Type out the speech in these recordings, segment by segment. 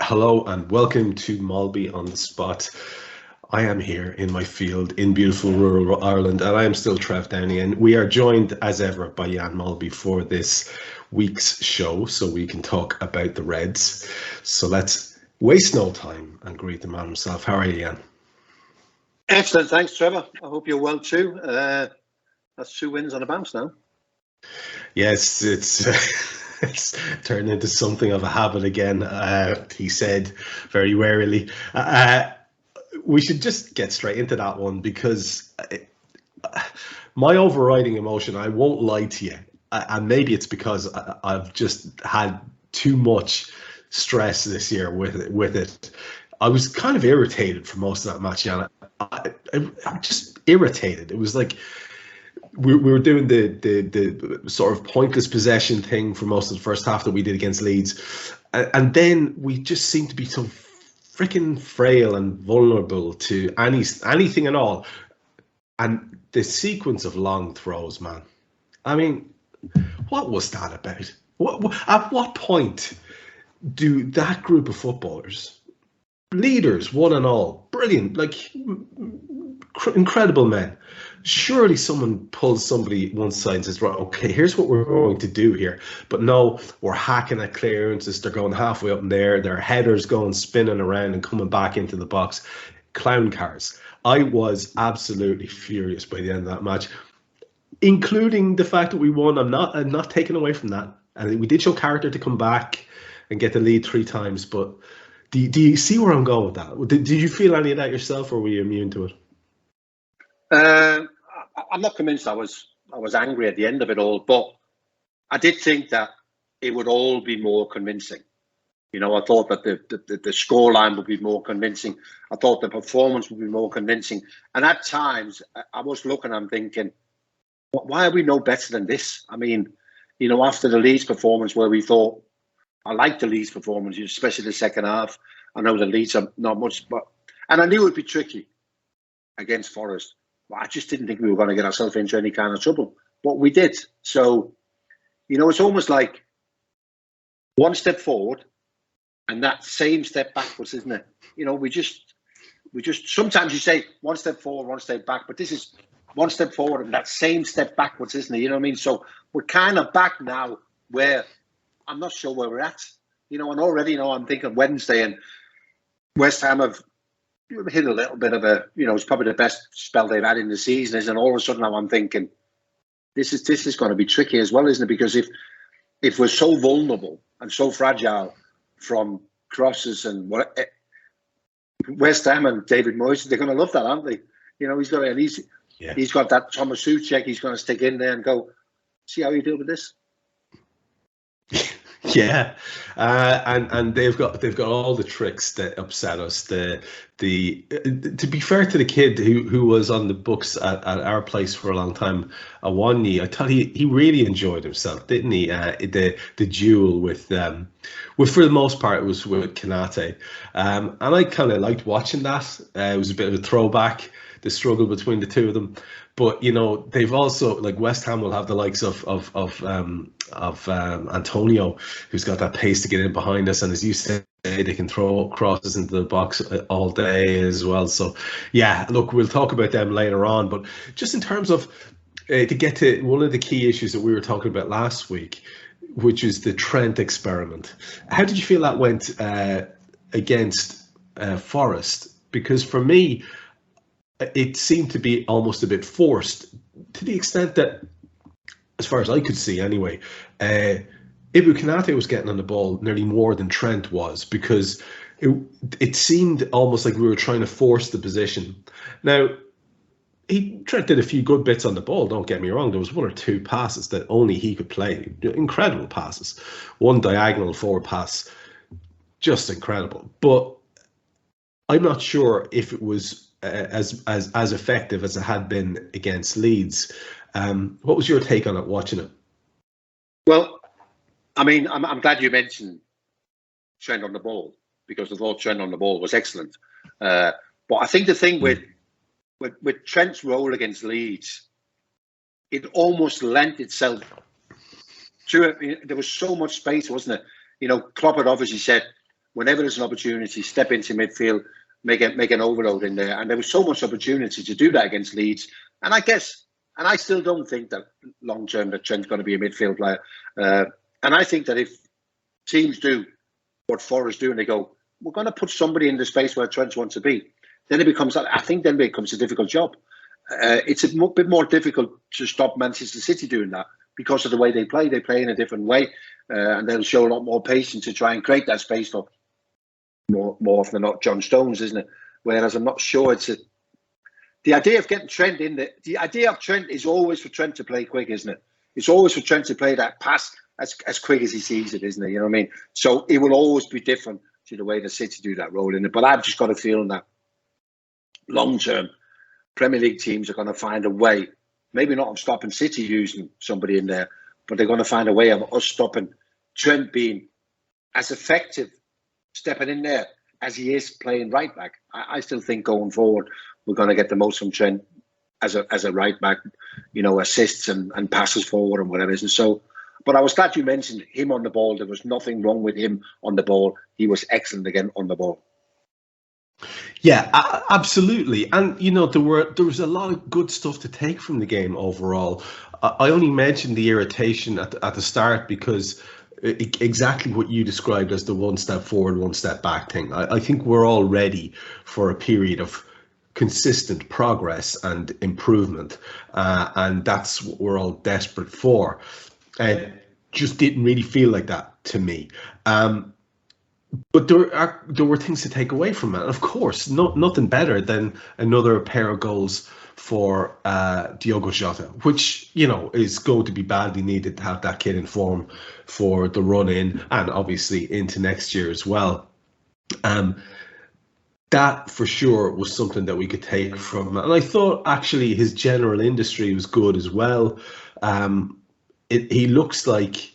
Hello and welcome to Molby on the Spot. I am here in my field in beautiful rural Ireland, and I am still Trev Downey, and we are joined as ever by Jan Molby for this week's show so we can talk about the Reds. So let's waste no time and greet the man himself. How are you, Jan? Excellent, thanks Trevor. I hope you're well too. That's 2 wins on a bounce now. Yes, it's turned into something of a habit again, he said very warily. We should just get straight into that one because my overriding emotion, I won't lie to you, and maybe it's because I've just had too much stress this year with it. I was kind of irritated for most of that match, Jan. I'm just irritated. It was like we were doing the sort of pointless possession thing for most of the first half that we did against Leeds, and then we just seemed to be so freaking frail and vulnerable to anything at all. And the sequence of long throws, man. I mean, what was that about? At what point do that group of footballers, leaders, one and all, brilliant, like incredible men, surely someone pulls somebody one side and says, right, okay, here's what we're going to do here. But no, we're hacking at clearances. They're going halfway up in there. Their headers going spinning around and coming back into the box. Clown cars. I was absolutely furious by the end of that match, including the fact that we won. I'm not taking away from that. And we did show character to come back and get the lead 3 times. But do you see where I'm going with that? Did you feel any of that yourself, or were you immune to it? I'm not convinced I was angry at the end of it all, but I did think that it would all be more convincing. You know, I thought that the scoreline would be more convincing. I thought the performance would be more convincing. And at times, I was looking, I'm thinking, why are we no better than this? I mean, you know, after the Leeds performance where we thought, I liked the Leeds performance, especially the second half. I know the Leeds are not much, and I knew it would be tricky against Forest. I just didn't think we were going to get ourselves into any kind of trouble. But we did. So, you know, it's almost like one step forward and that same step backwards, isn't it? You know, we just sometimes you say one step forward, one step back, but this is one step forward and that same step backwards, isn't it? You know what I mean? So we're kind of back now where I'm not sure where we're at. You know, and already, you know, I'm thinking Wednesday and West Ham have hit a little bit of a, you know, it's probably the best spell they've had in the season, and all of a sudden now I'm thinking this is going to be tricky as well, isn't it? Because if we're so vulnerable and so fragile from crosses and what, West Ham and David Moyes, they're going to love that, aren't they? You know, he's got that Thomas Souček. He's going to stick in there and go, see how you deal with this. Yeah, and they've got all the tricks that upset us. To be fair to the kid who was on the books at our place for a long time, Awani, I thought he really enjoyed himself, didn't he? The duel with for the most part it was with Konate, and I kind of liked watching that. It was a bit of a throwback, the struggle between the two of them. But you know, they've also, like, West Ham will have the likes of Antonio, who's got that pace to get in behind us, and as you say, they can throw crosses into the box all day as well. So yeah, look, we'll talk about them later on. But just in terms of to get to one of the key issues that we were talking about last week, which is the Trent experiment. How did you feel that went against Forest? Because for me, it seemed to be almost a bit forced, to the extent that, as far as I could see anyway, Ibu Konate was getting on the ball nearly more than Trent was, because it seemed almost like we were trying to force the position. Now, Trent did a few good bits on the ball, don't get me wrong. There was 1 or 2 passes that only he could play. Incredible passes. One diagonal forward pass, just incredible. But I'm not sure if it was as effective as it had been against Leeds. What was your take on it, watching it? Well, I mean, I'm glad you mentioned Trent on the ball, because I thought Trent on the ball was excellent. But I think the thing with Trent's role against Leeds, it almost lent itself to it. There was so much space, wasn't it? You know, Klopp had obviously said, whenever there's an opportunity, step into midfield, make an overload in there. And there was so much opportunity to do that against Leeds. And I guess, and I still don't think that long term that Trent's going to be a midfield player. And I think that if teams do what Forest do and they go, we're going to put somebody in the space where Trent wants to be, then it becomes a difficult job. It's a bit more difficult to stop Manchester City doing that because of the way they play. They play in a different way, and they'll show a lot more patience to try and create that space for more often than not John Stones, isn't it? Whereas I'm not sure the idea of getting Trent in there. The idea of Trent is always for Trent to play quick, isn't it? It's always for Trent to play that pass as quick as he sees it, isn't it? You know what I mean? So it will always be different to the way the City do that role in it. But I've just got a feeling that long term, Premier League teams are going to find a way, maybe not of stopping City using somebody in there, but they're going to find a way of us stopping Trent being as effective stepping in there as he is playing right back. I still think going forward, we're going to get the most from Trent as a right back, you know, assists and passes forward and whatever it is. And so, but I was glad you mentioned him on the ball. There was nothing wrong with him on the ball. He was excellent again on the ball. Yeah, absolutely. And, you know, there was a lot of good stuff to take from the game overall. I only mentioned the irritation at the start because exactly what you described as the one step forward, one step back thing. I think we're all ready for a period of consistent progress and improvement. And that's what we're all desperate for. And just didn't really feel like that to me. But there were things to take away from it. Of course, nothing better than another pair of goals for Diogo Jota, which, you know, is going to be badly needed to have that kid in form for the run in and obviously into next year as well. That for sure was something that we could take from him. And I thought actually his general industry was good as well. He looks like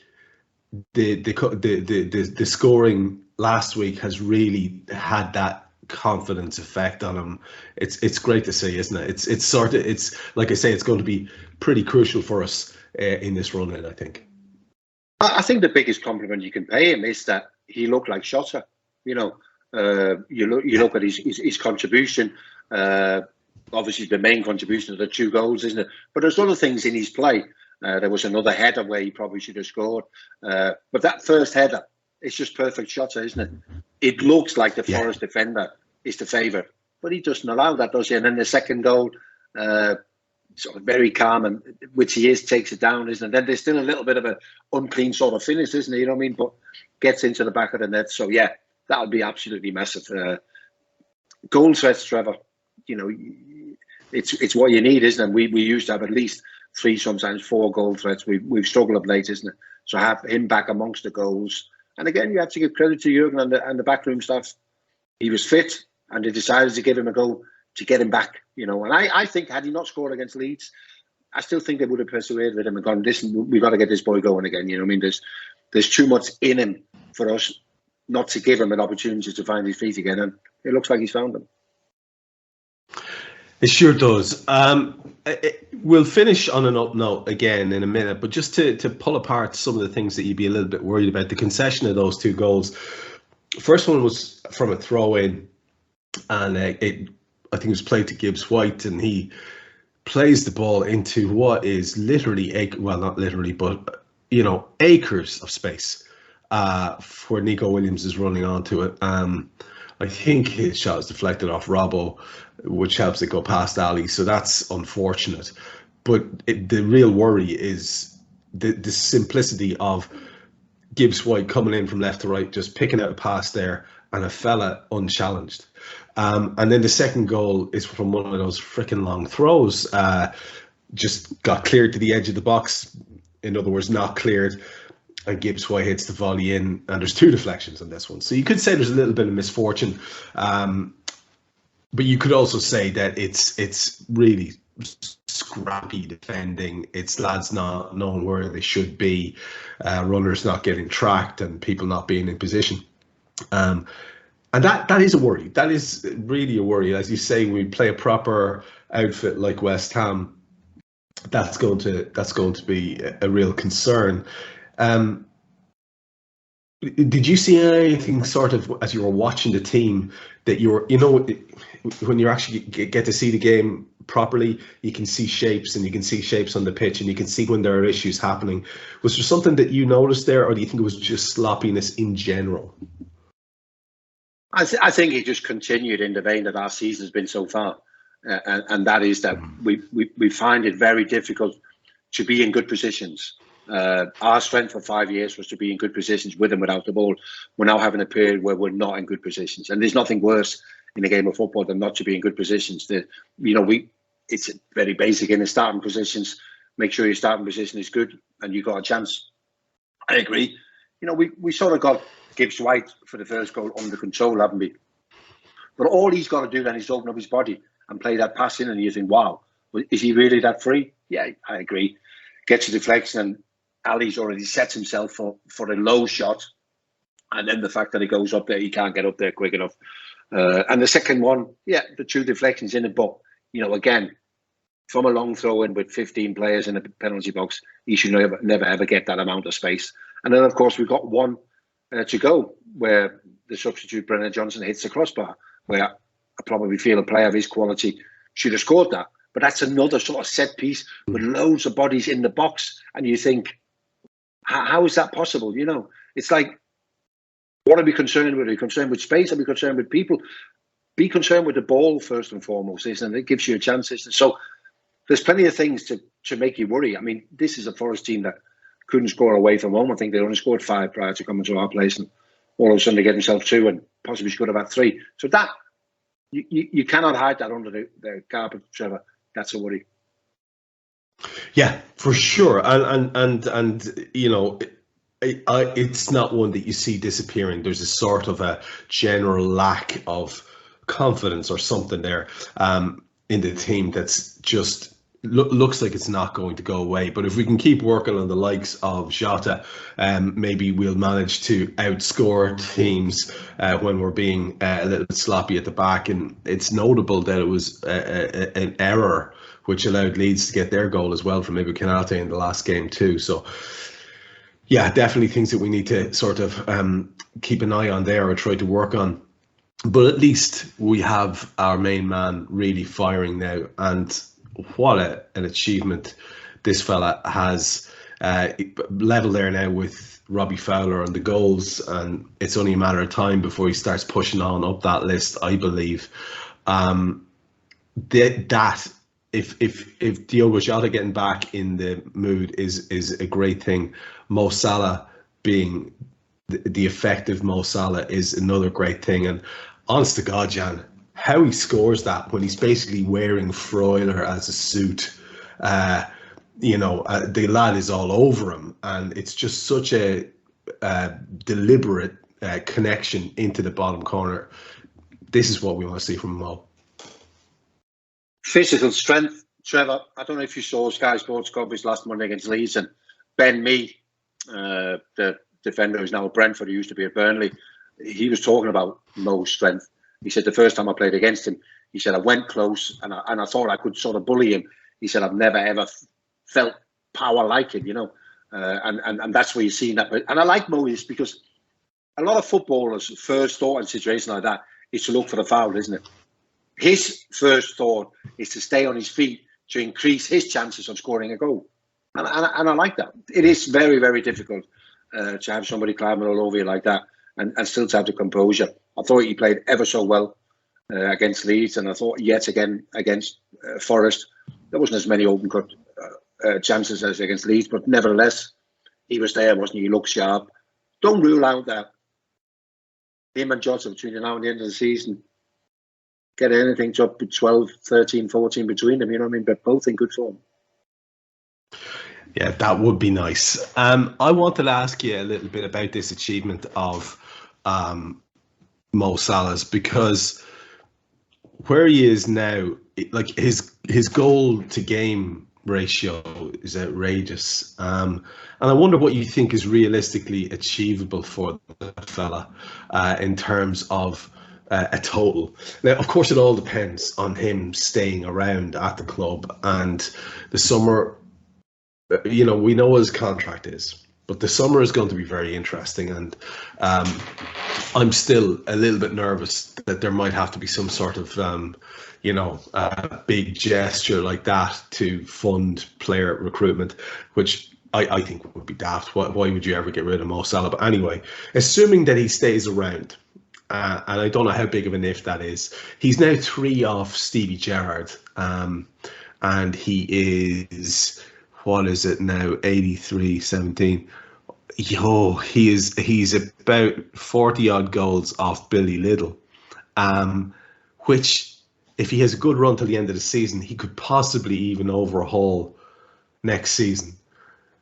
the scoring last week has really had that confidence effect on him. It's great to see, isn't it? It's like I say, it's going to be pretty crucial for us in this run in, I think. I think the biggest compliment you can pay him is that he looked like Jota. You know, you look at his contribution. Obviously, the main contribution are the 2 goals, isn't it? But there's other things in his play. There was another header where he probably should have scored. But that first header, it's just perfect Jota, isn't it? It looks like the Forest defender is the favourite, but he doesn't allow that, does he? And then the second goal, sort of very calm, and which he is, takes it down, isn't it? Then there's still a little bit of an unclean sort of finish, isn't it? You know what I mean? But gets into the back of the net. So yeah, that would be absolutely massive. Goal threats, Trevor. You know, it's what you need, isn't it? We used to have at least 3, sometimes 4 goal threats. We've struggled up late, isn't it? So have him back amongst the goals. And again, you have to give credit to Jurgen and the backroom staff. He was fit, and they decided to give him a go to get him back. You know, and I think had he not scored against Leeds, I still think they would have persuaded him and gone, listen, we've got to get this boy going again. You know what I mean? There's too much in him for us not to give him an opportunity to find his feet again. And it looks like he's found them. It sure does. We'll finish on an up note again in a minute, but just to pull apart some of the things that you'd be a little bit worried about, the concession of those 2 goals. First one was from a throw-in, and I think it was played to Gibbs White, and he plays the ball into what is literally, well, not literally, but, you know, acres of space where Nico Williams is running onto it. I think his shot is deflected off Robbo, which helps it go past Ali. So that's unfortunate. But the real worry is the simplicity of Gibbs White coming in from left to right, just picking out a pass there, and a fella unchallenged. And then the second goal is from one of those freaking long throws. Just got cleared to the edge of the box. In other words, not cleared. And Gibbs White hits the volley in, and there's 2 deflections on this one. So you could say there's a little bit of misfortune, but you could also say that it's really scrappy defending. It's lads not knowing where they should be, runners not getting tracked, and people not being in position. And that is a worry. That is really a worry. As you say, we play a proper outfit like West Ham. That's going to be a real concern. Did you see anything sort of as you were watching the team that when you actually get to see the game properly, you can see shapes and you can see shapes on the pitch and you can see when there are issues happening. Was there something that you noticed there, or do you think it was just sloppiness in general? I think it just continued in the vein that our season has been so far, and that is that we find it very difficult to be in good positions. Our strength for 5 years was to be in good positions with and without the ball. We're now having a period where we're not in good positions, and there's nothing worse in a game of football than not to be in good positions. It's very basic in the starting positions. Make sure your starting position is good, and you got a chance. I agree. We sort of got Gibbs White for the first goal under control, haven't we? But all he's got to do then is open up his body and play that pass in, and you think, wow, is he really that free? Yeah, I agree. Gets a deflection, and Ali's already set himself for a low shot. And then the fact that he goes up there, he can't get up there quick enough. And the second one, the 2 deflections in it. But, again, from a long throw in with 15 players in the penalty box, he should never ever get that amount of space. And then, of course, we've got one to go where the substitute, Brennan Johnson, hits the crossbar, where I probably feel a player of his quality should have scored that. But that's another sort of set piece with loads of bodies in the box. And you think, how is that possible? It's like, what are we concerned with? Are we concerned with space? Are we concerned with people? Be concerned with the ball first and foremost, isn't it? It gives you a chance, isn't it? So there's plenty of things to make you worry. I mean, this is a Forest team that couldn't score away from home. I think they only scored 5 prior to coming to our place, and all of a sudden they get themselves 2 and possibly should have had 3. So that you cannot hide that under the carpet, Trevor. That's a worry. Yeah, for sure. And it's not one that you see disappearing. There's a sort of a general lack of confidence or something there in the team that's just looks like it's not going to go away. But if we can keep working on the likes of Jota, maybe we'll manage to outscore teams when we're being a little bit sloppy at the back. And it's notable that it was an error which allowed Leeds to get their goal as well from Ibu Konate in the last game too. So yeah, definitely things that we need to sort of keep an eye on there or try to work on. But at least we have our main man really firing now, and what an achievement this fella has. Level there now with Robbie Fowler on the goals, and it's only a matter of time before he starts pushing on up that list, I believe. If Diogo Jota getting back in the mood is a great thing. Mo Salah being the effective Mo Salah is another great thing. And honest to God, Jan, how he scores that when he's basically wearing Freuler as a suit. The lad is all over him, and it's just such a deliberate connection into the bottom corner. This is what we want to see from Mo. Physical strength, Trevor. I don't know if you saw Sky Sports coverage last Monday against Leeds, and Ben Mee, the defender who's now at Brentford, who used to be at Burnley, he was talking about Mo's strength. He said the first time I played against him, he said I went close and I thought I could sort of bully him. He said I've never ever felt power like him, and that's where you're seeing that. And I like Mo is because a lot of footballers' first thought in situations like that is to look for the foul, isn't it? His first thought is to stay on his feet to increase his chances of scoring a goal. And I like that. It is very, very difficult to have somebody climbing all over you like that and still to have the composure. I thought he played ever so well against Leeds, and I thought yet again against Forest, there wasn't as many open cut chances as against Leeds, but nevertheless, he was there, wasn't he? He looked sharp. Don't rule out that him and Jota between now and the end of the season get anything to up to 12, 13, 14 between them, you know what I mean? But both in good form. Yeah, that would be nice. I wanted to ask you a little bit about this achievement of Mo Salah's, because where he is now, like his goal to game ratio is outrageous. And I wonder what you think is realistically achievable for the fella in terms of a total. Now, of course, it all depends on him staying around at the club, and the summer, we know what his contract is, But the summer is going to be very interesting, and I'm still a little bit nervous that there might have to be some sort of, big gesture like that to fund player recruitment, which I think would be daft. Why would you ever get rid of Mo Salah? But anyway, assuming that he stays around, and I don't know how big of an if that is, he's now 3 off Stevie Gerrard, and he is, what is it now, 83-17. He's about 40 odd goals off Billy Liddell, which, if he has a good run till the end of the season, he could possibly even overhaul next season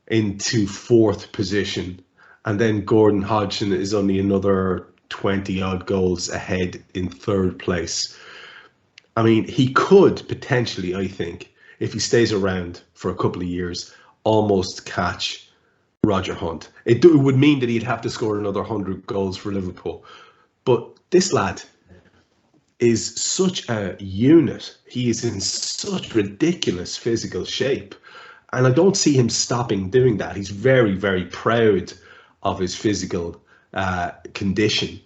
into 4th position. And then Gordon Hodgson is only another 20 odd goals ahead in 3rd place. I mean, he could potentially, I think, if he stays around for a couple of years, almost catch Roger Hunt. It would mean that he'd have to score another 100 goals for Liverpool. But this lad is such a unit. He is in such ridiculous physical shape. And I don't see him stopping doing that. He's very, very proud of his physical condition.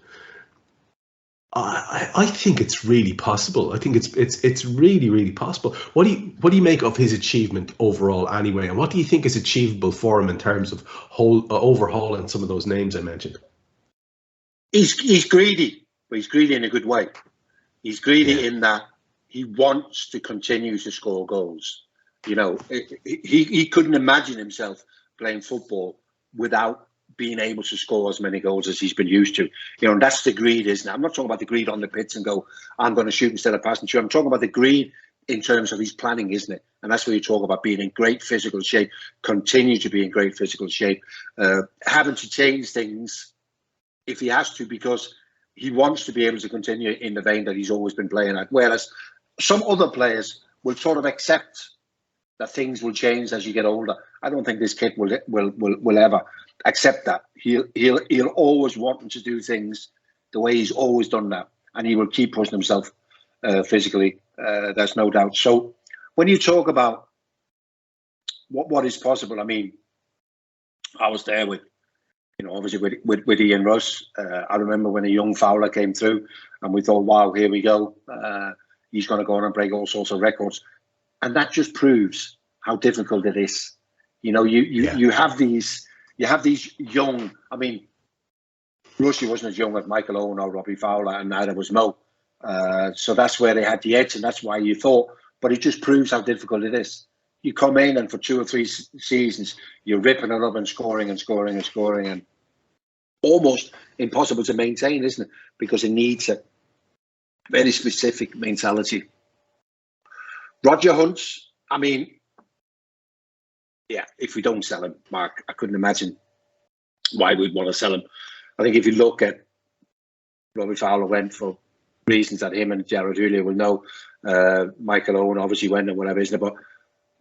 I think it's really possible. I think it's really, really possible. What do you make of his achievement overall anyway? And what do you think is achievable for him in terms of overhauling some of those names I mentioned? He's greedy, but he's greedy in a good way. He's greedy in that he wants to continue to score goals. You know, he couldn't imagine himself playing football without being able to score as many goals as he's been used to. You know, and that's the greed, isn't it? I'm not talking about the greed on the pitch and go, I'm going to shoot instead of passing to you. I'm talking about the greed in terms of his planning, isn't it? And that's where you talk about being in great physical shape, continue to be in great physical shape, having to change things if he has to, because he wants to be able to continue in the vein that he's always been playing at. Whereas some other players will sort of accept that things will change as you get older. I don't think this kid will ever accept that. He'll always want to do things the way he's always done that, and he will keep pushing himself physically. There's no doubt. So when you talk about what is possible, I mean, I was there with, you know, obviously with Ian Russ. I remember when a young Fowler came through, and we thought, wow, here we go. He's going to go on and break all sorts of records. And that just proves how difficult it is. You know, you have these young. I mean, Rushy wasn't as young as Michael Owen or Robbie Fowler, and neither was Mo. So that's where they had the edge, and that's why you thought. But it just proves how difficult it is. You come in, and for 2 or 3 seasons, you're ripping it up and scoring and scoring and scoring, and almost impossible to maintain, isn't it? Because it needs a very specific mentality. Roger Hunt, I mean, yeah, if we don't sell him, Mark, I couldn't imagine why we'd want to sell him. I think if you look at Robbie Fowler went for reasons that him and Gerrard Houllier will know. Michael Owen obviously went and whatever, isn't it? But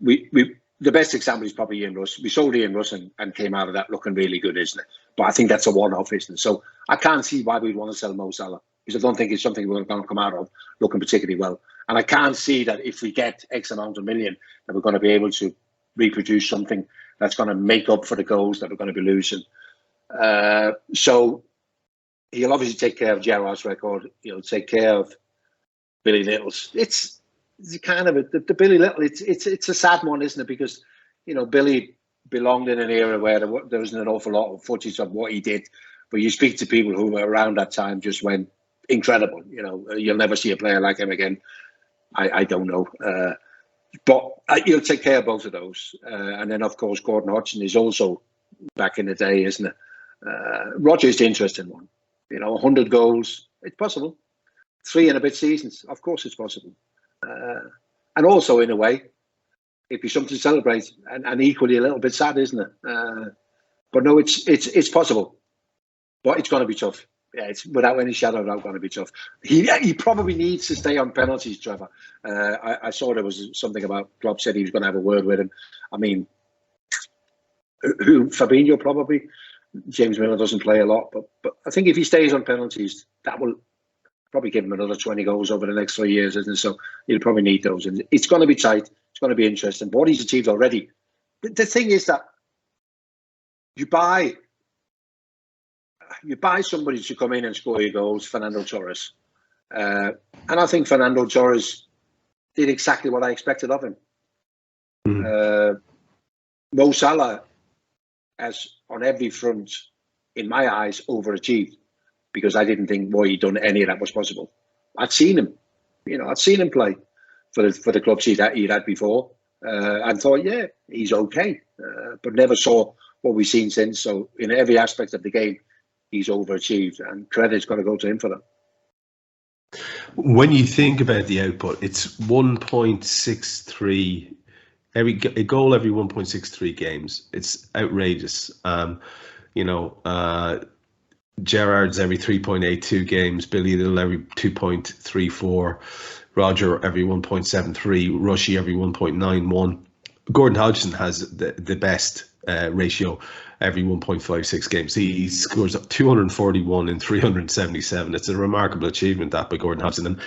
the best example is probably Ian Russ. We sold Ian Russ and came out of that looking really good, isn't it? But I think that's a one-off, isn't it? So I can't see why we'd want to sell Mo Salah, because I don't think it's something we're going to come out of looking particularly well. And I can't see that if we get X amount of million, that we're going to be able to reproduce something that's going to make up for the goals that we're going to be losing. So he'll obviously take care of Gerrard's record. He'll take care of Billy Little's. It's kind of the Billy Little. It's a sad one, isn't it? Because, you know, Billy belonged in an era where there wasn't an awful lot of footage of what he did. But you speak to people who were around that time, just went incredible. You know, you'll never see a player like him again. I don't know. But he'll take care of both of those. And then, of course, Gordon Hodgson is also back in the day, isn't it? Roger is the interesting one. You know, 100 goals, it's possible. 3 and a bit seasons, of course it's possible. And also, in a way, it'd be something to celebrate, and equally a little bit sad, isn't it? But no, it's possible. But it's going to be tough. Yeah, it's without any shadow of doubt going to be tough. He probably needs to stay on penalties, Trevor. I saw there was something about Klopp said he was going to have a word with him. I mean, Fabinho probably. James Miller doesn't play a lot, but I think if he stays on penalties, that will probably give him another 20 goals over the next 3 years, isn't it? So he'll probably need those. And it's going to be tight. It's going to be interesting. But what he's achieved already. The thing is that you buy somebody to come in and score your goals, Fernando Torres. And I think Fernando Torres did exactly what I expected of him. Mo Salah has, on every front, in my eyes, overachieved, because I didn't think he'd done any of that was possible. I'd seen him, I'd seen him play for the clubs he'd had before, and thought, yeah, he's okay, but never saw what we've seen since. So in every aspect of the game, he's overachieved, and credit's got to go to him for that. When you think about the output, it's 1.63 a goal every 1.63 games. It's outrageous. Gerrard's every 3.82 games, Billy Little every 2.34, Roger every 1.73, Rushy every 1.91. Gordon Hodgson has the best ratio every 1.56 games. He scores 241 in 377. It's a remarkable achievement, that, by Gordon Hodgson. And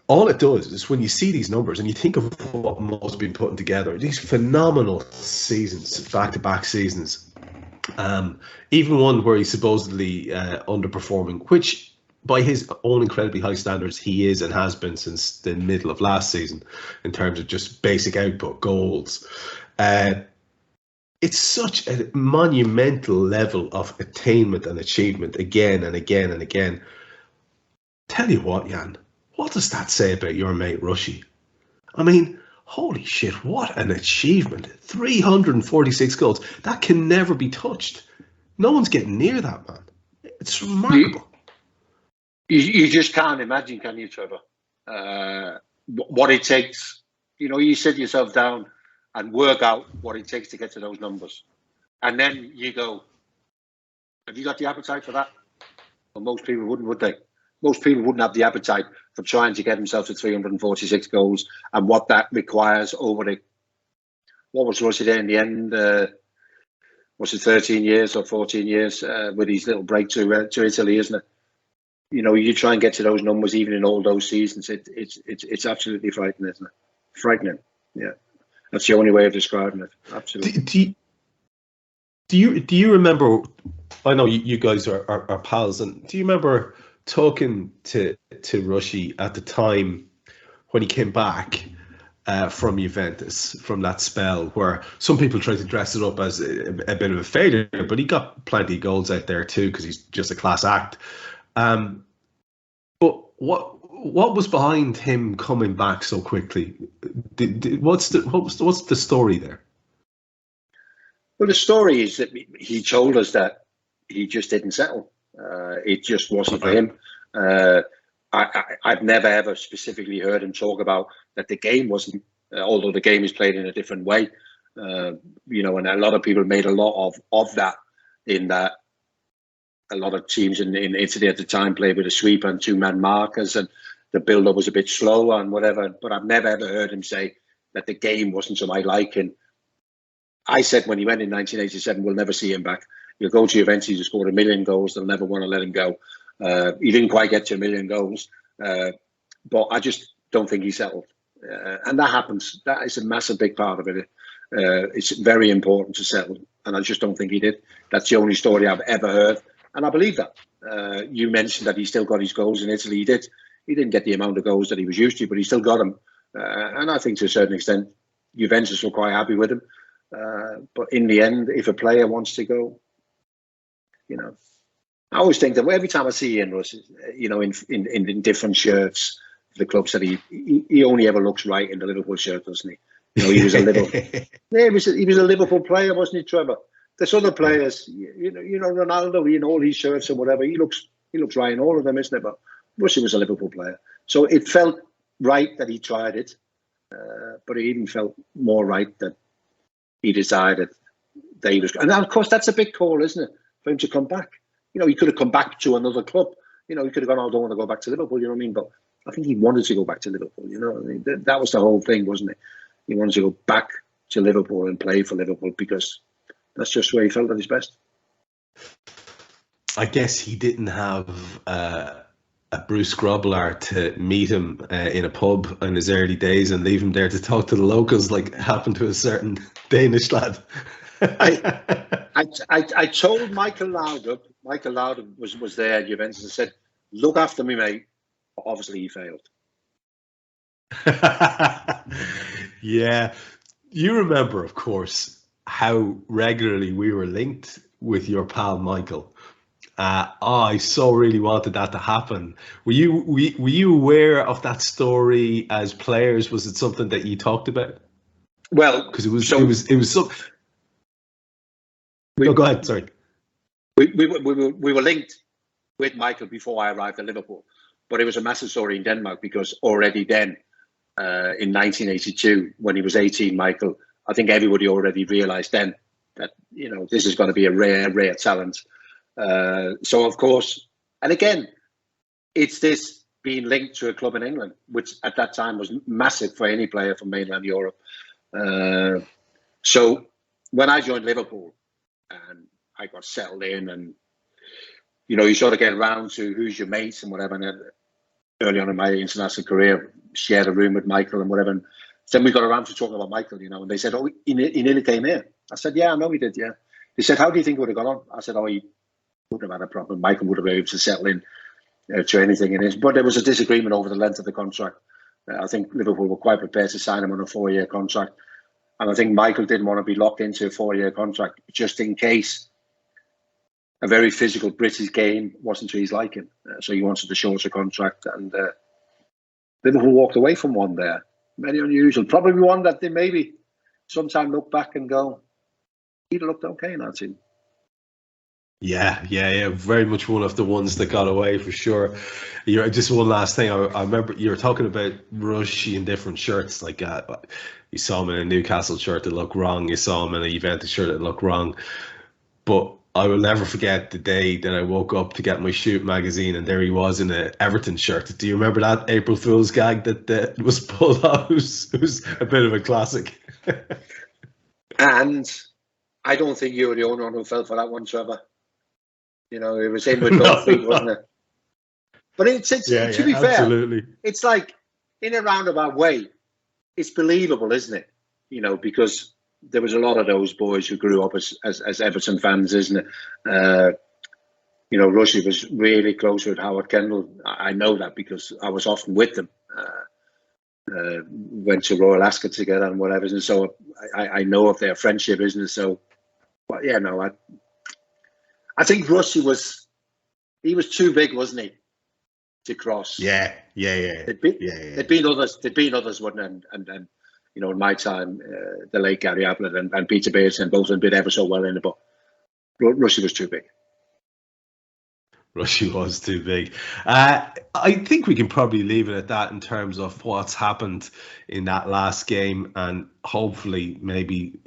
all it does is, when you see these numbers and you think of what Mo's been putting together, these phenomenal seasons, back-to-back seasons, even one where he's supposedly underperforming, which by his own incredibly high standards he is and has been since the middle of last season in terms of just basic output, goals. It's such a monumental level of attainment and achievement again and again and again. Tell you what, Jan, what does that say about your mate Rushy? I mean, holy shit, what an achievement. 346 goals. That can never be touched. No one's getting near that, man. It's remarkable. You just can't imagine, can you, Trevor? What it takes. You sit yourself down and work out what it takes to get to those numbers. And then you go, have you got the appetite for that? Well, most people wouldn't, would they? Most people wouldn't have the appetite for trying to get themselves to 346 goals and what that requires over what was Russia there in the end? Was it 13 years or 14 years with his little break to Italy, isn't it? You try and get to those numbers even in all those seasons. It's absolutely frightening, isn't it? Frightening, yeah. That's the only way of describing it. Absolutely. Do you remember? I know you guys are pals, and do you remember talking to Rushy at the time when he came back from Juventus, from that spell where some people tried to dress it up as a bit of a failure, but he got plenty of goals out there too because he's just a class act. But what was behind him coming back so quickly? What's the story there? Well, the story is that he told us that he just didn't settle. It just wasn't for him. I've never ever specifically heard him talk about that the game wasn't, although the game is played in a different way. And a lot of people made a lot of that, in that a lot of teams in Italy at the time played with a sweep and two-man markers, and the build-up was a bit slower and whatever. But I've never ever heard him say that the game wasn't to my liking. I said when he went in 1987, we'll never see him back. He'll go to Juventus, he'll score 1 million goals. They'll never want to let him go. He didn't quite get to 1 million goals, but I just don't think he settled. And that happens. That is a massive big part of it. It's very important to settle, and I just don't think he did. That's the only story I've ever heard, and I believe that. You mentioned that he still got his goals in Italy. He did. He didn't get the amount of goals that he was used to, but he still got them. And I think to a certain extent, Juventus were quite happy with him. But in the end, if a player wants to go, I always think that every time I see Ian Russ, in different shirts, the clubs that he only ever looks right in the Liverpool shirt, doesn't he? He was a he was a Liverpool player, wasn't he, Trevor? There's other players, Ronaldo in all these shirts and whatever. He looks right in all of them, isn't it? But Russia was a Liverpool player, so it felt right that he tried it, but it even felt more right that he decided that he was. And of course, that's a big call, isn't it, for him to come back? He could have come back to another club. He could have gone, I don't want to go back to Liverpool. You know what I mean? But I think he wanted to go back to Liverpool. That was the whole thing, wasn't it? He wanted to go back to Liverpool and play for Liverpool because that's just where he felt at his best. I guess he didn't have a Bruce Grobbelaar to meet him in a pub in his early days and leave him there to talk to the locals, like happened to a certain Danish lad. I told Michael Laudrup. Michael Laudrup was there at Juventus and said, "Look after me, mate." But obviously, he failed. Yeah, you remember, of course, how regularly we were linked with your pal Michael. I so really wanted that to happen. Were you aware of that story as players? Was it something that you talked about? Well, because it was so. No, go ahead. Sorry. We were linked with Michael before I arrived at Liverpool, but it was a massive story in Denmark because already then, in 1982, when he was 18, Michael, I think everybody already realised then that this is going to be a rare talent. So of course, and again, it's this being linked to a club in England, which at that time was massive for any player from mainland Europe. So when I joined Liverpool and I got settled in, and you sort of get around to who's your mates and whatever. And early on in my international career, shared a room with Michael and whatever. And then we got around to talking about Michael, and they said, "Oh, he nearly came here." I said, "Yeah, I know he did. Yeah." They said, "How do you think it would have gone on?" I said, "Oh, he wouldn't have had a problem. Michael would have been able to settle in to anything in this." But there was a disagreement over the length of the contract. I think Liverpool were quite prepared to sign him on a 4-year contract. And I think Michael didn't want to be locked into a 4-year contract just in case a very physical British game wasn't to his liking. So he wanted a shorter contract. And Liverpool walked away from one there. Very unusual. Probably one that they maybe sometime look back and go, he'd have looked okay in that team. Yeah. Very much one of the ones that got away for sure. Just one last thing. I remember you were talking about Rushy in different shirts. Like you saw him in a Newcastle shirt that looked wrong. You saw him in a Juventus shirt that looked wrong. But I will never forget the day that I woke up to get my Shoot magazine, and there he was in an Everton shirt. Do you remember that April Fool's gag that was pulled out? It was a bit of a classic. And I don't think you were the only one who fell for that one, Trevor. It was in with both feet, wasn't it? But to be absolutely. fair, it's like, in a roundabout way, it's believable, isn't it? Because there was a lot of those boys who grew up as Everton fans, isn't it? Rushy was really close with Howard Kendall. I know that because I was often with them. Went to Royal Ascot together and whatever, and so I know of their friendship, isn't it? So, but yeah, no, I think Rushy was too big, wasn't he, to cross? Yeah. There'd been others, wouldn't it? And in my time, the late Gary Ablett and Peter Bateson, both of them did ever so well in it, but Rushy was too big. Rushy was too big. I think we can probably leave it at that in terms of what's happened in that last game, and hopefully maybe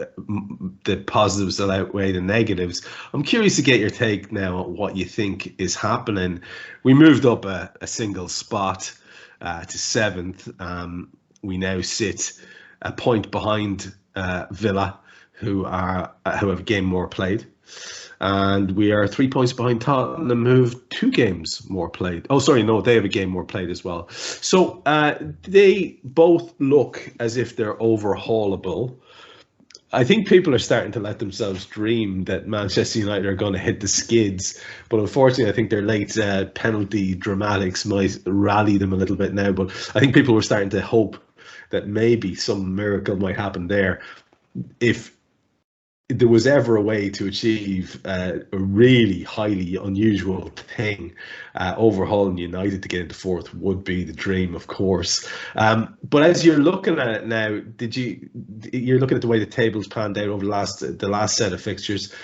the positives will outweigh the negatives. I'm curious to get your take now on what you think is happening. We moved up a single spot to 7th. We now sit a point behind Villa, who have a game more played. And we are 3 points behind Tottenham, who have 2 games more played. Oh, sorry, no, they have a game more played as well. So they both look as if they're overhaulable. I think people are starting to let themselves dream that Manchester United are going to hit the skids. But unfortunately, I think their late penalty dramatics might rally them a little bit now. But I think people were starting to hope that maybe some miracle might happen there. If there was ever a way to achieve a really highly unusual thing, overhauling United to get into 4th would be the dream, of course. But as you're looking at it now, you're looking at the way the tables panned out over the last set of fixtures,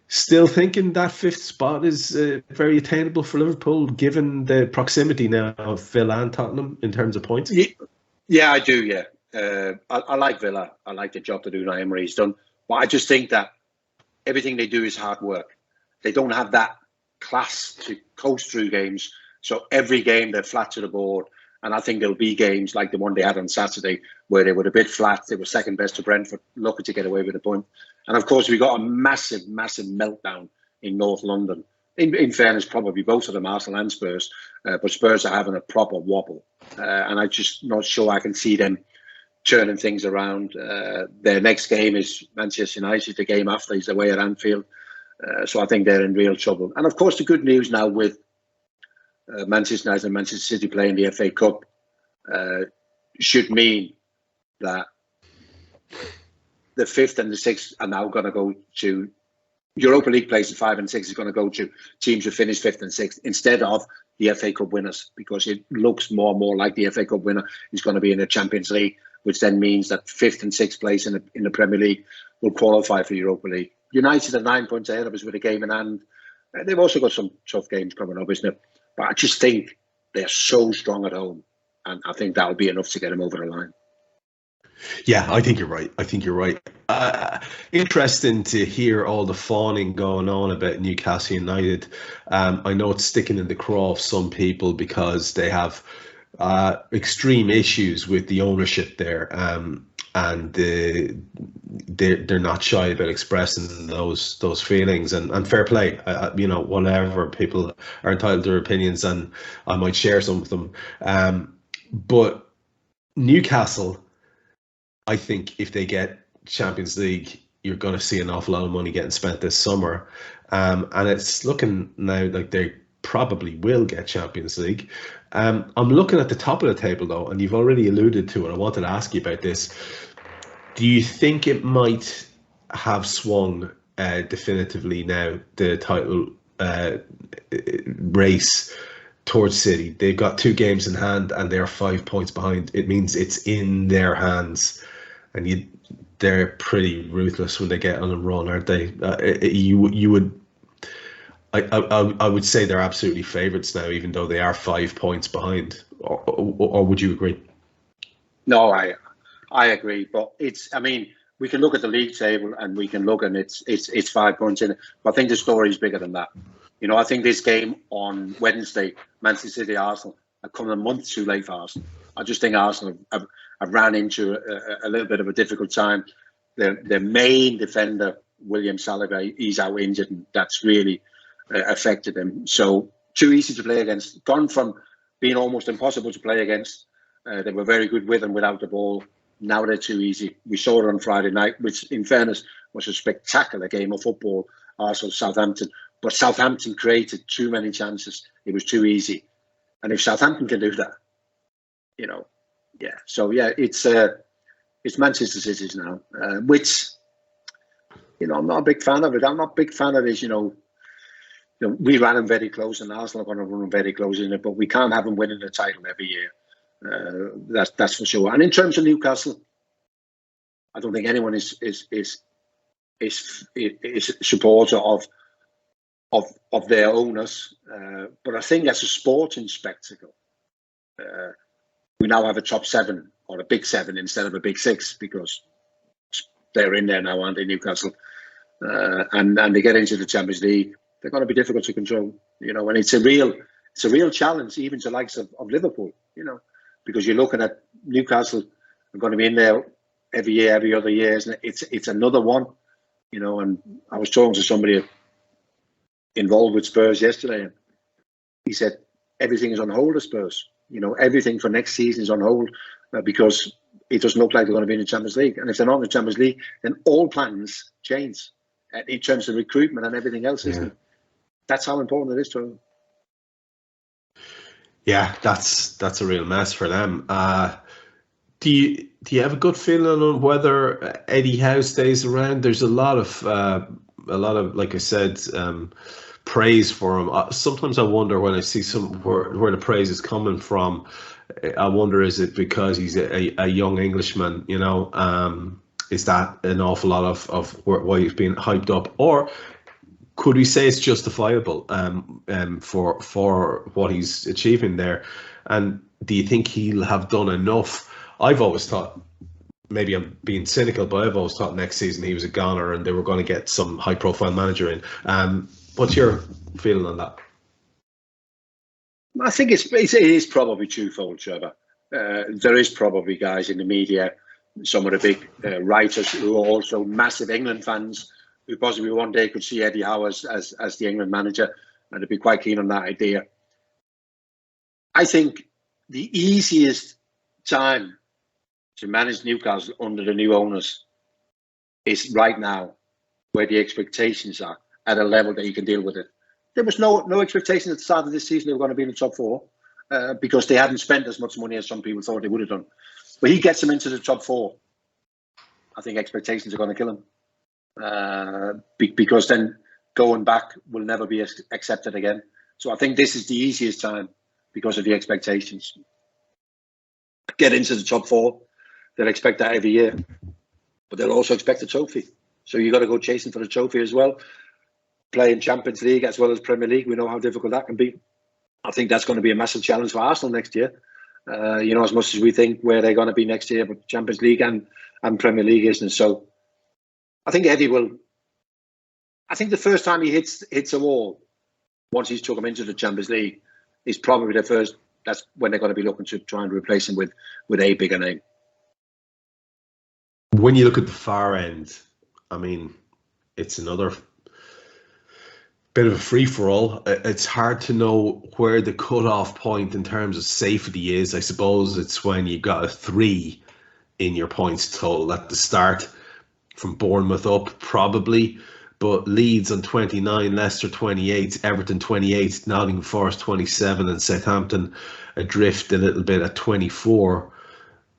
still thinking that 5th spot is very attainable for Liverpool, given the proximity now of Villa and Tottenham in terms of points? Yeah, I do, yeah. I like Villa. I like the job that Unai Emery's done. But I just think that everything they do is hard work. They don't have that class to coast through games. So every game they're flat to the board. And I think there'll be games like the one they had on Saturday where they were a bit flat. They were second best to Brentford, lucky to get away with a point. And of course, we got a massive meltdown in North London. In fairness, probably both of them, Arsenal and Spurs. But Spurs are having a proper wobble. And I'm just not sure I can see them turning things around. Their next game is Manchester United. The game after is away at Anfield. So I think they're in real trouble. And of course, the good news now with Manchester United and Manchester City playing the FA Cup should mean that the 5th and the 6th are now going to go to Europa League places. 5 and 6 is going to go to teams who finish 5th and 6th instead of the FA Cup winners, because it looks more and more like the FA Cup winner is going to be in the Champions League, which then means that 5th and 6th place in the Premier League will qualify for Europa League. United are 9 points ahead of us with a game in hand. They've also got some tough games coming up, isn't it? But I just think they're so strong at home, and I think that'll be enough to get them over the line. Yeah, I think you're right. Interesting to hear all the fawning going on about Newcastle United. I know it's sticking in the craw of some people because they have extreme issues with the ownership there, and they're not shy about expressing those feelings. And fair play, whatever, people are entitled to their opinions, and I might share some of them. But Newcastle, I think if they get Champions League, you're going to see an awful lot of money getting spent this summer. And it's looking now like they probably will get Champions League. I'm looking at the top of the table, though, and you've already alluded to it. I wanted to ask you about this. Do you think it might have swung definitively now, the title race towards City? They've got 2 games in hand and they're 5 points behind. It means it's in their hands, and they're pretty ruthless when they get on a run, aren't they? I would say they're absolutely favourites now, even though they are 5 points behind. Or would you agree? No, I agree. But we can look at the league table and we can look, and it's 5 points in it. But I think the story is bigger than that. I think this game on Wednesday, Manchester City Arsenal, are coming a month too late for Arsenal. I just think Arsenal have ran into a little bit of a difficult time. Their main defender, William Salah, he's out injured, and that's really affected them. So too easy to play against. Gone from being almost impossible to play against. They were very good with and without the ball. Now they're too easy. We saw it on Friday night, which in fairness was a spectacular game of football, Arsenal-Southampton. But Southampton created too many chances. It was too easy. And if Southampton can do that, yeah. So yeah, it's Manchester City's now, which I'm not a big fan of it. I'm not a big fan of this. We ran them very close, and Arsenal are going to run them very close in it. But we can't have them winning the title every year. That's for sure. And in terms of Newcastle, I don't think anyone is supporter of their owners. But I think as a sporting spectacle, we now have a top 7 or a big 7 instead of a big 6, because they're in there now, aren't they, Newcastle? And they get into the Champions League. They're going to be difficult to control, and it's a real challenge even to the likes of Liverpool, because you're looking at Newcastle are going to be in there every year, every other year, isn't it? It's another one, and I was talking to somebody involved with Spurs yesterday, and he said everything is on hold at Spurs. Everything for next season is on hold because it doesn't look like they're going to be in the Champions League. And if they're not in the Champions League, then all plans change in terms of recruitment and everything else, isn't it? That's how important it is to them. Yeah, that's a real mess for them. Do you have a good feeling on whether Eddie Howe stays around? There's a lot of like I said, praise for him. Sometimes I wonder when I see where the praise is coming from. I wonder, is it because he's a young Englishman? Is that an awful lot of why he's being hyped up, or could we say it's justifiable for what he's achieving there? And do you think he'll have done enough? I've always thought, maybe I'm being cynical, but I've always thought next season he was a goner and they were going to get some high-profile manager in. What's your feeling on that? I think it is probably twofold, Trevor. There is probably guys in the media, some of the big writers who are also massive England fans, who possibly one day could see Eddie Howe as the England manager, and they'd be quite keen on that idea. I think the easiest time to manage Newcastle under the new owners is right now where the expectations are at a level that you can deal with it. There was no expectation at the start of this season they were going to be in the top four because they hadn't spent as much money as some people thought they would have done. But he gets them into the top four. I think expectations are going to kill him because then going back will never be accepted again. So I think this is the easiest time because of the expectations. Get into the top four. They'll expect that every year, but they'll also expect a trophy. So you got to go chasing for the trophy as well. Playing Champions League as well as Premier League, we know how difficult that can be. I think that's going to be a massive challenge for Arsenal next year. As much as we think where they're going to be next year, but Champions League and Premier League isn't. So I think Eddie will. I think the first time he hits a wall, once he's took him into the Champions League, is probably the first. That's when they're going to be looking to try and replace him with a bigger name. When you look at the far end, I mean, it's another bit of a free-for-all. It's hard to know where the cut-off point in terms of safety is. I suppose it's when you got a 3 in your points total at the start, from Bournemouth up, probably. But Leeds on 29, Leicester 28, Everton 28, Nottingham Forest 27, and Southampton adrift a little bit at 24.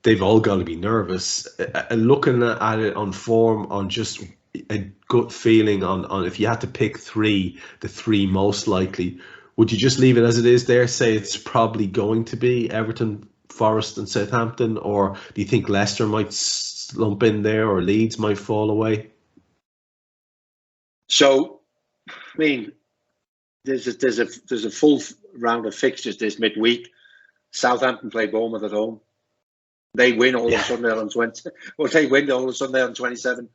They've all got to be nervous. Looking at it on form, on just a gut feeling on if you had to pick 3, the 3 most likely, would you just leave it as it is there? Say it's probably going to be Everton, Forest and Southampton? Or do you think Leicester might slump in there or Leeds might fall away? So, I mean, there's a full round of fixtures this midweek. Southampton play Bournemouth at home. They win all of a sudden on 20. Well, they win all of a sudden on 27.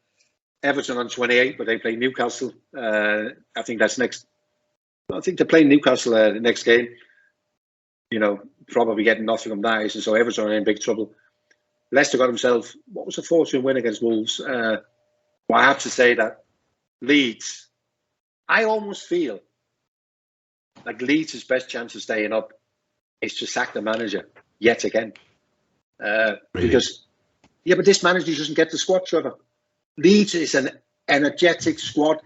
Everton on 28, but they play Newcastle. I think that's next. I think they're playing Newcastle the next game. Probably getting nothing from that. So Everton are in big trouble. Leicester got himself, what was a 4-2 win against Wolves? Well, I have to say that Leeds, I almost feel like Leeds' best chance of staying up is to sack the manager yet again. Really? Because, but this manager doesn't get the squad, Trevor. Leeds is an energetic squad.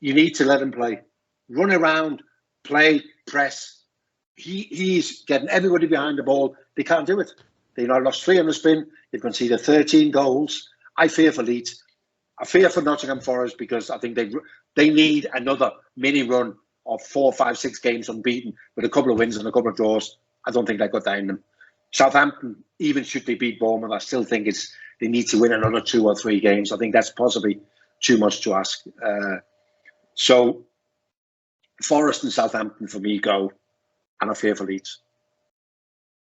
You need to let him play. Run around, play, press. He's getting everybody behind the ball. They can't do it. They've now lost 3 on the spin. They've conceded 13 goals. I fear for Leeds. I fear for Nottingham Forest because I think they need another mini run of 4, 5, 6 games unbeaten with a couple of wins and a couple of draws. I don't think they've got that in them. Southampton, even should they beat Bournemouth, I still think they need to win another 2 or 3 games. I think that's possibly too much to ask. So Forest and Southampton for me go, and I fear for Leeds.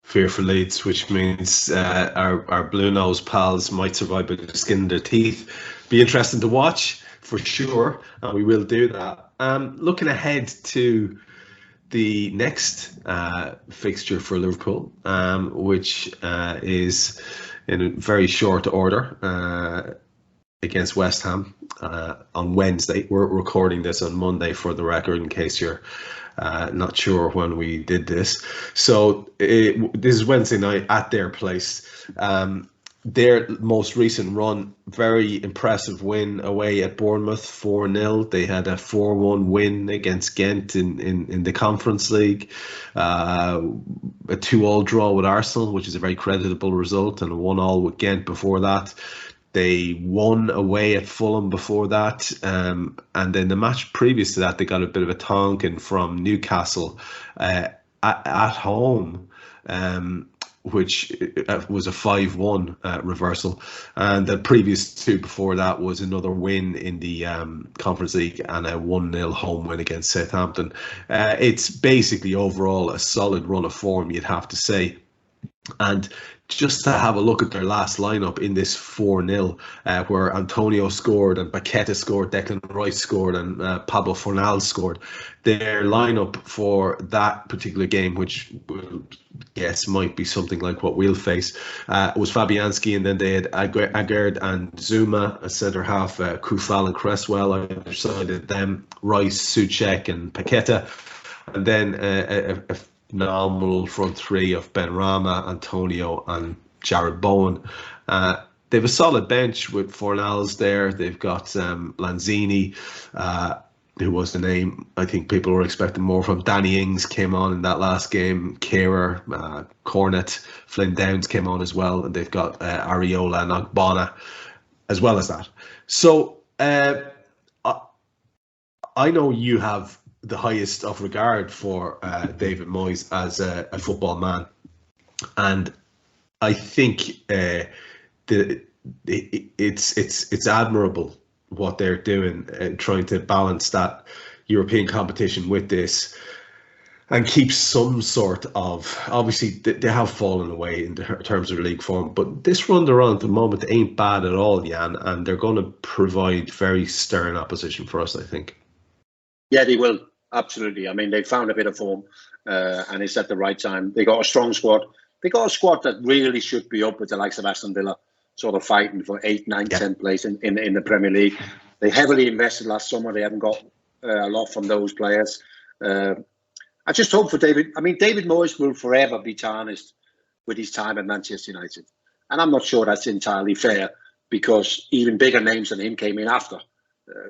Fear for Leeds, which means our blue-nosed pals might survive by the skin of their teeth. Be interesting to watch for sure, and we will do that. Looking ahead to the next fixture for Liverpool, which is in very short order against West Ham on Wednesday. We're recording this on Monday for the record, in case you're not sure when we did this. So this is Wednesday night at their place. Their most recent run, very impressive win away at Bournemouth, 4-0. They had a 4-1 win against Ghent in the Conference League. A 2-2 draw with Arsenal, which is a very creditable result, and a 1-1 with Ghent before that. They won away at Fulham before that. And then the match previous to that, they got a bit of a tonking from Newcastle at home, which was a 5-1 reversal. And the previous 2 before that was another win in the Conference League and a 1-0 home win against Southampton. It's basically overall a solid run of form, you'd have to say. And just to have a look at their last lineup in this 4-0, where Antonio scored and Paqueta scored, Declan Rice scored, and Pablo Fornal scored. Their lineup for that particular game, which yes might be something like what we'll face, was Fabianski, and then they had Agard and Zuma, a centre half, Kufal and Cresswell either side of them, Rice, Souček and Paqueta, and then a phenomenal front 3 of Benrahma, Antonio and Jared Bowen. They have a solid bench with Fornals there. They've got Lanzini, who was the name I think people were expecting more from. Danny Ings came on in that last game. Kehrer, Cornet, Flynn Downs came on as well. And they've got Areola and Ogbonna as well as that. So I know you have the highest of regard for David Moyes as a football man. And I think it's admirable what they're doing, trying to balance that European competition with this and keep some sort of, obviously they have fallen away in terms of their league form, but this run they're on at the moment ain't bad at all, Jan, and they're going to provide very stern opposition for us, I think. Yeah, they will. Absolutely. I mean, they found a bit of form and it's at the right time. They got a strong squad. They got a squad that really should be up with the likes of Aston Villa, sort of fighting for 8, 9, 10 place in the Premier League. They heavily invested last summer. They haven't got a lot from those players. I just hope for David. I mean, David Moyes will forever be tarnished with his time at Manchester United. And I'm not sure that's entirely fair because even bigger names than him came in after.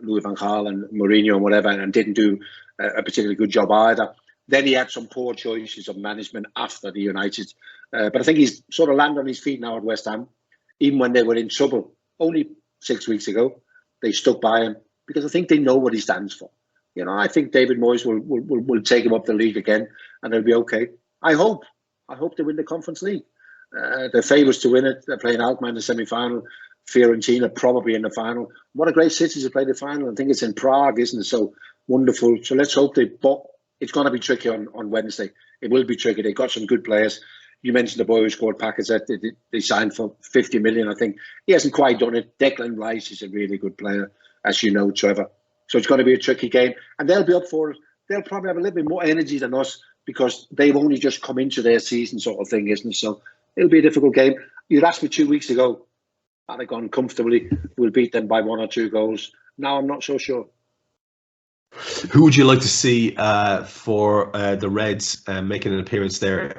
Louis van Gaal and Mourinho and whatever, and didn't do a particularly good job either. Then he had some poor choices of management after the United. But I think he's sort of landed on his feet now at West Ham. Even when they were in trouble only 6 weeks ago, they stuck by him because I think they know what he stands for. You know, I think David Moyes will take him up the league again and they'll be okay. I hope they win the Conference League. They're favourites to win it. They're playing Alkmaar in the semi-final. Fiorentina probably in the final. What a great city to play the final. I think it's in Prague, isn't it? So wonderful. So let's hope but it's going to be tricky on Wednesday. It will be tricky. They've got some good players. You mentioned the boy who scored Lacazette. They signed for 50 million, I think. He hasn't quite done it. Declan Rice is a really good player, as you know, Trevor. So it's going to be a tricky game. And they'll be up for it. They'll probably have a little bit more energy than us because they've only just come into their season sort of thing, isn't it? So it'll be a difficult game. You'd asked me 2 weeks ago, had they gone comfortably, we'll beat them by 1 or 2 goals. Now I'm not so sure. Who would you like to see for the Reds making an appearance there?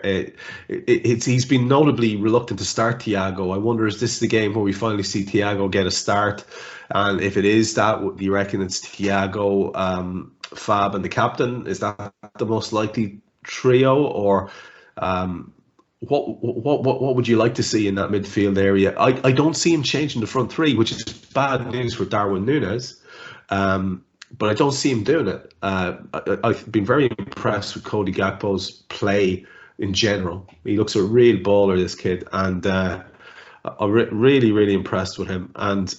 He's been notably reluctant to start Thiago. I wonder, is this the game where we finally see Thiago get a start? And if it is that, do you reckon it's Thiago, Fab and the captain? Is that the most likely trio? Or what would you like to see in that midfield area? I don't see him changing the front three, which is bad news for Darwin Núñez. But I don't see him doing it. I've been very impressed with Cody Gakpo's play in general. He looks a real baller, this kid, and I'm really impressed with him. And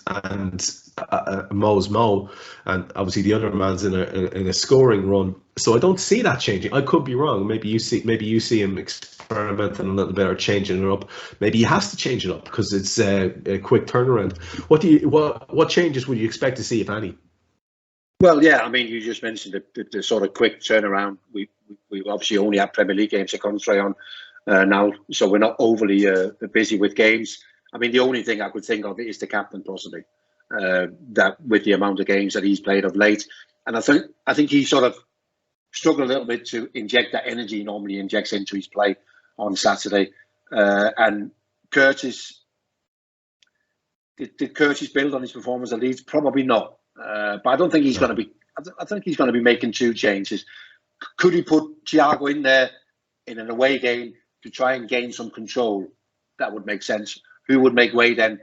Mo's Mo, and obviously the other man's in a scoring run. So I don't see that changing. I could be wrong. Maybe you see him experimenting a little bit or changing it up. Maybe he has to change it up because it's a quick turnaround. What changes would you expect to see, if any? Well, yeah, I mean, you just mentioned the sort of quick turnaround. We obviously only have Premier League games to concentrate on now, so we're not overly busy with games. I mean, the only thing I could think of is the captain, possibly, that with the amount of games that he's played of late. And I think he sort of struggled a little bit to inject that energy he normally injects into his play on Saturday. And Curtis, did Curtis build on his performance at Leeds? Probably not. But I don't think he's going to be. I think he's going to be making 2 changes. Could he put Thiago in there in an away game to try and gain some control? That would make sense. Who would make way then?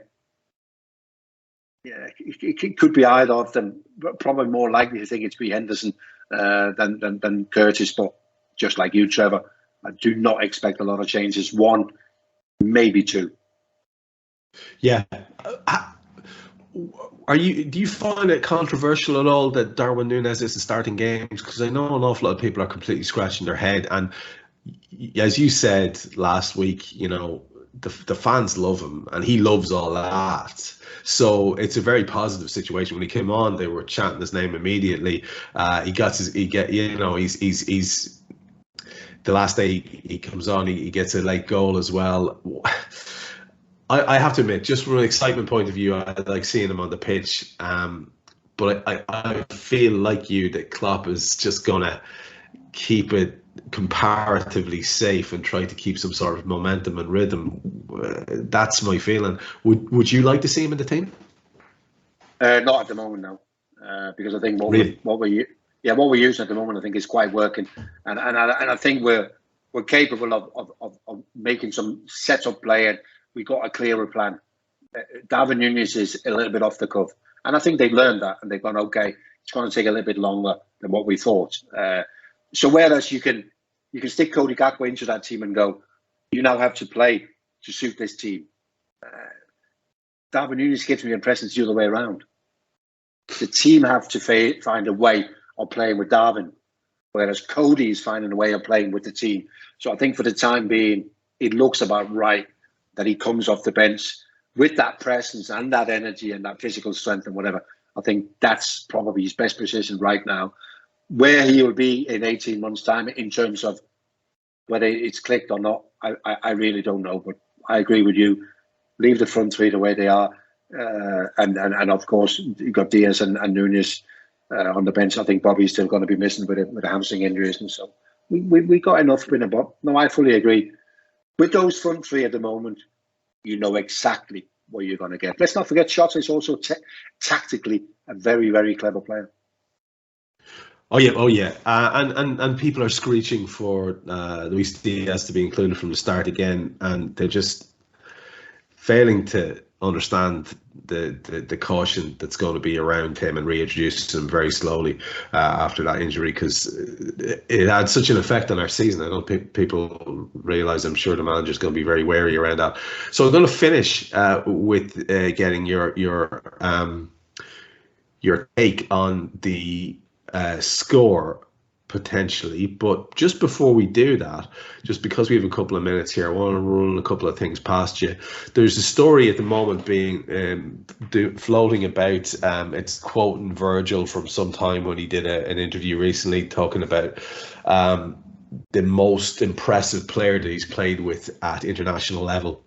Yeah, it could be either of them. But probably more likely to think it's be Henderson than Curtis. But just like you, Trevor, I do not expect a lot of changes. 1, maybe 2. Yeah. Do you find it controversial at all that Darwin Núñez is starting games? Because I know an awful lot of people are completely scratching their head. And as you said last week, you know, the fans love him and he loves all that. So it's a very positive situation. When he came on, they were chanting his name immediately. He's the last day he comes on, he gets a late goal as well. I have to admit, just from an excitement point of view, I like seeing him on the pitch. But I feel like you that Klopp is just going to keep it comparatively safe and try to keep some sort of momentum and rhythm. That's my feeling. Would you like to see him in the team? Not at the moment, no, because I think what we're using at the moment, I think, is quite working, and I think we're capable of making some set-up play, and we got a clearer plan. Darwin Núñez is a little bit off the cuff, and I think they've learned that, and they've gone, okay, it's going to take a little bit longer than what we thought. So whereas you can stick Cody Gakpo into that team and go, you now have to play to suit this team. Darwin Núñez gives me the impression it's the other way around. The team have to find a way of playing with Darwin, whereas Cody is finding a way of playing with the team. So I think for the time being, it looks about right that he comes off the bench with that presence and that energy and that physical strength and whatever. I think that's probably his best position right now. Where he will be in 18 months' time in terms of whether it's clicked or not, I really don't know. But I agree with you. Leave the front three the way they are. And of course, you've got Diaz and Núñez on the bench. I think Bobby's still going to be missing with a hamstring injuries. And so we got enough in a box. No, I fully agree. With those front three at the moment, you know exactly what you're going to get. Let's not forget, Shota is also tactically a very, very clever player. Oh yeah, and people are screeching for Luis Diaz to be included from the start again, and they're just failing to understand the caution that's going to be around him and reintroduce him very slowly after that injury, because it had such an effect on our season. I don't think people realise. I'm sure the manager's going to be very wary around that. So I'm going to finish with getting your take on the score potentially, but just before we do that, just because we have a couple of minutes here, I want to run a couple of things past you. There's a story at the moment being floating about. It's quoting Virgil from some time when he did an interview recently, talking about the most impressive player that he's played with at international level.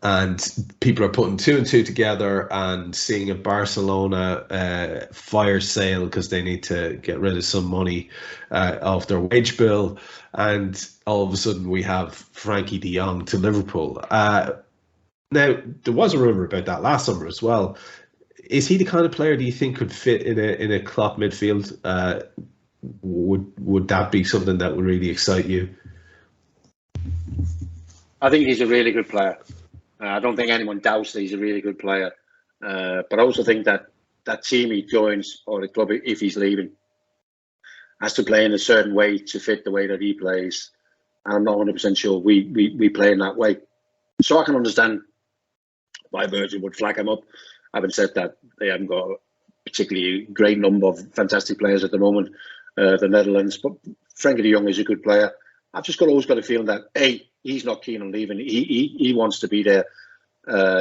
And people are putting two and two together and seeing a Barcelona fire sale because they need to get rid of some money off their wage bill. And all of a sudden we have Frenkie de Jong to Liverpool. Now, there was a rumour about that last summer as well. Is he the kind of player do you think could fit in a Klopp midfield? Would that be something that would really excite you? I think he's a really good player. I don't think anyone doubts that he's a really good player. But I also think that team he joins, or the club, if he's leaving, has to play in a certain way to fit the way that he plays. And I'm not 100% sure we play in that way. So I can understand why Virgil would flag him up. Having said that, they haven't got a particularly great number of fantastic players at the moment, the Netherlands. But Frenkie de Jong is a good player. I've just always got a feeling that, he's not keen on leaving. He wants to be there.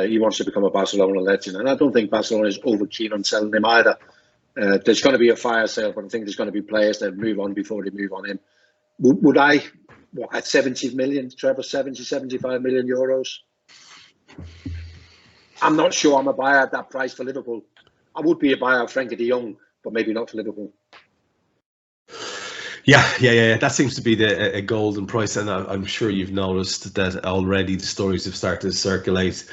He wants to become a Barcelona legend. And I don't think Barcelona is over keen on selling him either. There's going to be a fire sale, but I think there's going to be players that move on before they move on him. Would I, at 70 million, Trevor, 75 million euros? I'm not sure I'm a buyer at that price for Liverpool. I would be a buyer of Frenkie de Jong, but maybe not for Liverpool. Yeah. That seems to be a golden price, and I'm sure you've noticed that already. The stories have started to circulate,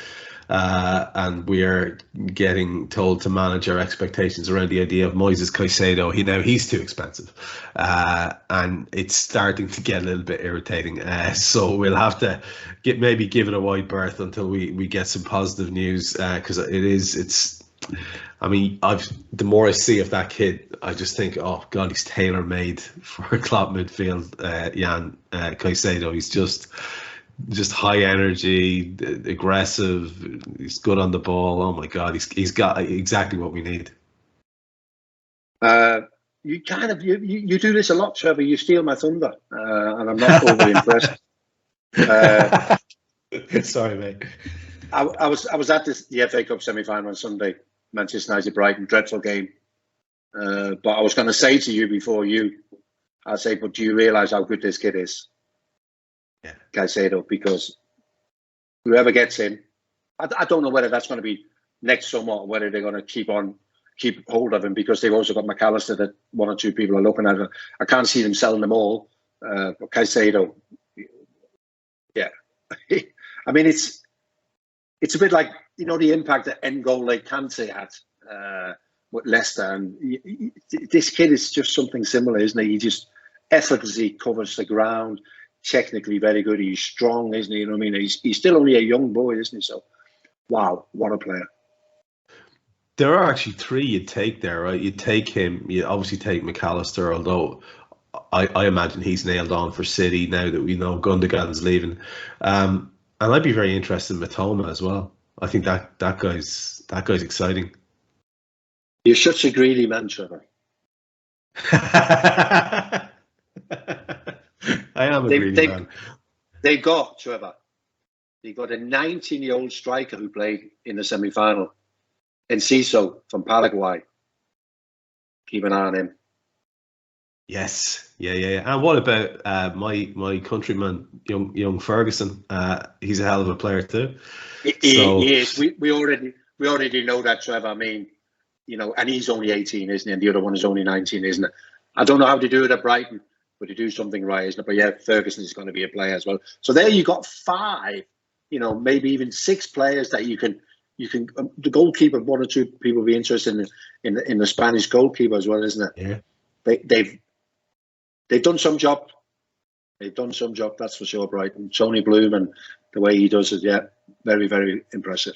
and we are getting told to manage our expectations around the idea of Moises Caicedo. He's too expensive, and it's starting to get a little bit irritating. So we'll have to maybe give it a wide berth until we get some positive news, because I mean, the more I see of that kid, I just think, oh God, he's tailor-made for a Klopp midfield. Jan Caicedo, he's just high energy, aggressive. He's good on the ball. Oh my God, he's got exactly what we need. You do this a lot, Trevor. You steal my thunder, and I'm not overly impressed. Sorry, mate. I was at the FA Cup semi-final on Sunday. Manchester United Brighton, dreadful game. But I was going to say to you before I'd say, but do you realise how good this kid is? Yeah. Caicedo, because whoever gets him, I don't know whether that's going to be next summer or whether they're going to keep on keep hold of him because they've also got McAllister that one or two people are looking at. I can't see them selling them all. Caicedo, yeah. I mean, it's a bit like, the impact that N'Golo Kante had with Leicester. And this kid is just something similar, isn't he? He just effortlessly covers the ground, technically very good. He's strong, isn't he? You know what I mean? He's still only a young boy, isn't he? So, wow, what a player. There are actually three you'd take there, right? You'd take him, you obviously take McAllister, although I imagine he's nailed on for City now that we know Gundogan's leaving. And I'd be very interested in Matoma as well. I think that guy's exciting. You're such a greedy man, Trevor. I am a greedy man. They got a 19-year-old striker who played in the semi-final. Enciso from Paraguay. Keep an eye on him. Yes, yeah. And what about my countryman, young Ferguson? He's a hell of a player too. He is. We already know that, Trevor. I mean, and he's only 18, isn't he? And the other one is only 19, isn't it? I don't know how to do it at Brighton, but to do something right, isn't it? But yeah, Ferguson is going to be a player as well. So there you got 5, maybe even 6 players that you can. The goalkeeper, 1 or 2 people will be interested in the Spanish goalkeeper as well, isn't it? Yeah. They've done some job. That's for sure, Brighton. Tony Bloom and the way he does it, yeah, very, very impressive.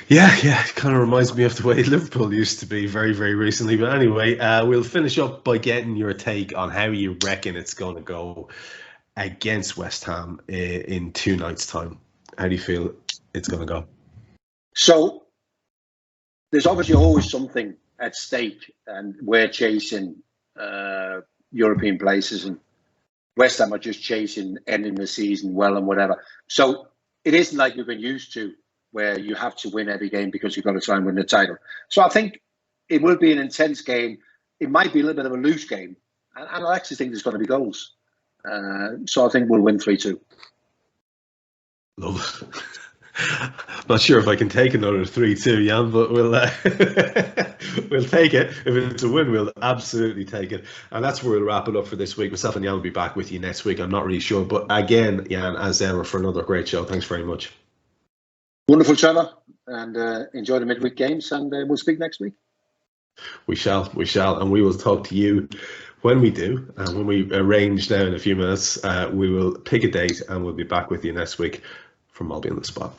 Yeah, it kind of reminds me of the way Liverpool used to be very, very recently. But anyway, we'll finish up by getting your take on how you reckon it's going to go against West Ham in 2 nights' time. How do you feel it's going to go? So there's obviously always something at stake, and we're chasing European places, and West Ham are just chasing ending the season well and whatever. So it isn't like we've been used to, where you have to win every game because you've got to try and win the title. So I think it will be an intense game. It might be a little bit of a loose game, and I actually think there's going to be goals. So I think we'll win 3-2. Love it. Not sure if I can take another 3-2, Jan, but we'll take it. If it's a win, we'll absolutely take it. And that's where we'll wrap it up for this week. Myself and Jan will be back with you next week. I'm not really sure. But again, Jan, as ever, for another great show. Thanks very much. Wonderful, Trevor. And enjoy the midweek games. And we'll speak next week. We shall. And we will talk to you when we do. And when we arrange now in a few minutes, we will pick a date and we'll be back with you next week from Molby On The Spot.